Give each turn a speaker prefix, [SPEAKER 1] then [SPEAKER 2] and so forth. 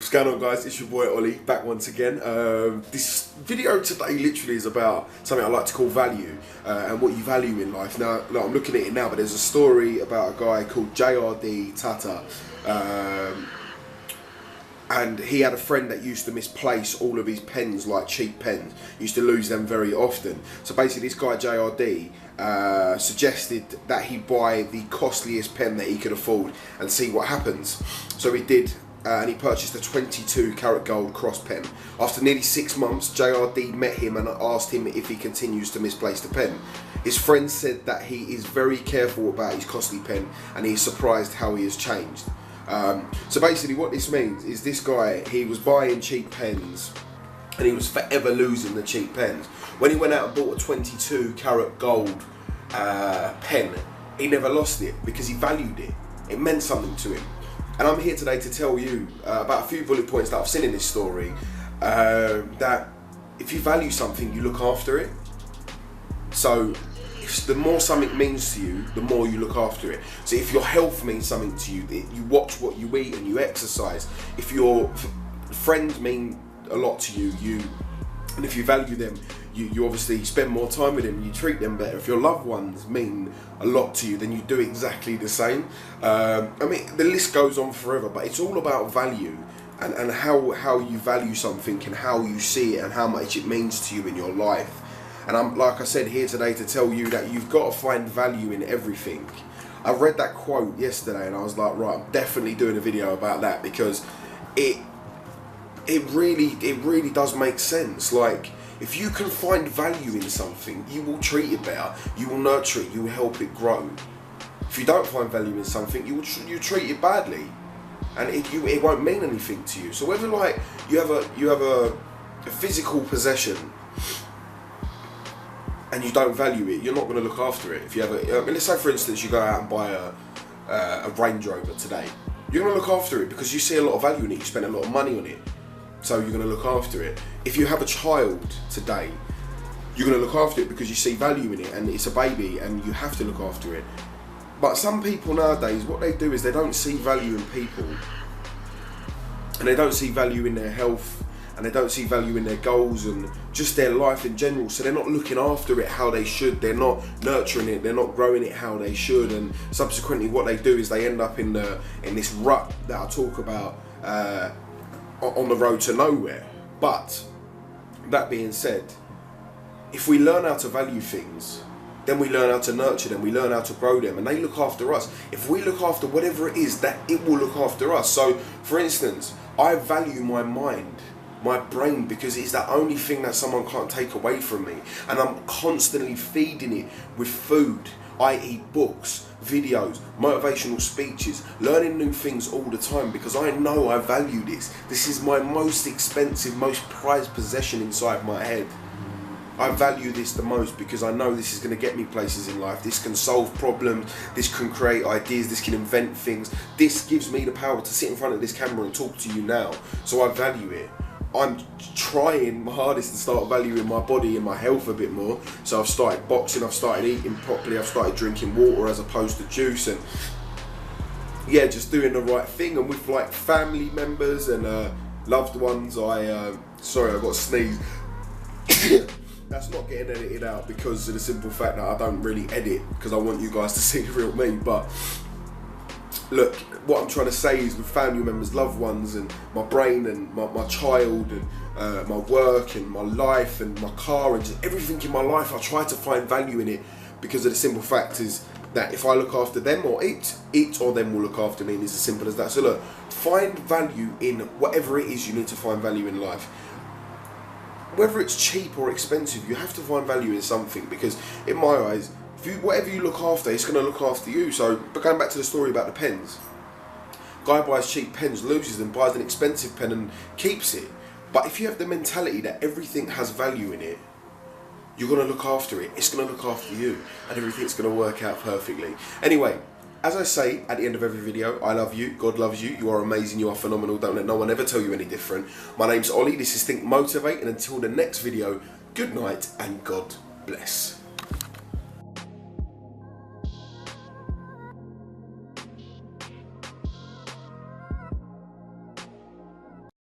[SPEAKER 1] What's going on, guys? It's your boy Ollie, back once again. This video today literally is about something I like to call value and what you value in life. Now, look, I'm looking at it now, but there's a story about a guy called JRD Tata, and he had a friend that used to misplace all of his pens, like cheap pens. He used to lose them very often. So basically, this guy JRD suggested that he buy the costliest pen that he could afford and see what happens. So he did. And he purchased a 22 karat gold cross pen. After nearly 6 months, JRD met him and asked him if he continues to misplace the pen. His friend said that he is very careful about his costly pen and he's surprised how he has changed. So basically what this means is this guy, he was buying cheap pens and he was forever losing the cheap pens. When he went out and bought a 22 karat gold pen, he never lost it because he valued it. It meant something to him. And I'm here today to tell you about a few bullet points that I've seen in this story, that if you value something, you look after it. So the more something means to you, the more you look after it. So if your health means something to you, you watch what you eat and you exercise. If your friends mean a lot to you, and if you value them, you obviously spend more time with them, you treat them better. If your loved ones mean a lot to you, then you do exactly the same. I mean, the list goes on forever, but it's all about value and how you value something and how you see it and how much it means to you in your life. And I'm, like I said, here today to tell you that you've got to find value in everything. I read that quote yesterday and I was like, right, I'm definitely doing a video about that because it really does make sense. Like, if you can find value in something, you will treat it better, you will nurture it, you will help it grow. If you don't find value in something, you treat it badly, and it won't mean anything to you. So whether like you have a physical possession and you don't value it, you're not going to look after it. If you have I mean, let's say for instance you go out and buy a Range Rover today, you're going to look after it because you see a lot of value in it, you spend a lot of money on it. So you're going to look after it. If you have a child today, you're going to look after it because you see value in it and it's a baby and you have to look after it. But some people nowadays, what they do is they don't see value in people, and they don't see value in their health, and they don't see value in their goals and just their life in general. So they're not looking after it how they should, they're not nurturing it, they're not growing it how they should, and subsequently what they do is they end up in this rut that I talk about on the road to nowhere. But that being said, if we learn how to value things, then we learn how to nurture them, we learn how to grow them, and they look after us. If we look after whatever it is, that it will look after us. So for instance, I value my mind, my brain, because it's the only thing that someone can't take away from me, and I'm constantly feeding it with food, i.e. books, videos, motivational speeches, learning new things all the time because I know I value this. This is my most expensive, most prized possession inside my head. I value this the most because I know this is going to get me places in life. This can solve problems, this can create ideas, this can invent things. This gives me the power to sit in front of this camera and talk to you now. So I value it. I'm trying my hardest to start valuing my body and my health a bit more. So I've started boxing, I've started eating properly, I've started drinking water as opposed to juice, and yeah, just doing the right thing. And with like family members and loved ones, sorry, I got a sneeze. That's not getting edited out because of the simple fact that I don't really edit because I want you guys to see the real me. But look, what I'm trying to say is with family members, loved ones, and my brain and my child and my work and my life and my car and just everything in my life, I try to find value in it because of the simple fact is that if I look after them or it or them will look after me, and it's as simple as that. So look, find value in whatever it is you need to find value in life. Whether it's cheap or expensive, you have to find value in something because in my eyes, whatever you look after, it's going to look after you. So, but going back to the story about the pens, guy buys cheap pens, loses them, buys an expensive pen and keeps it. But if you have the mentality that everything has value in it, you're going to look after it, it's going to look after you, and everything's going to work out perfectly. Anyway, as I say at the end of every video, I love you, God loves you, you are amazing, you are phenomenal, don't let no one ever tell you any different. My name's Ollie, this is Think Motivate, and until the next video, good night and God bless.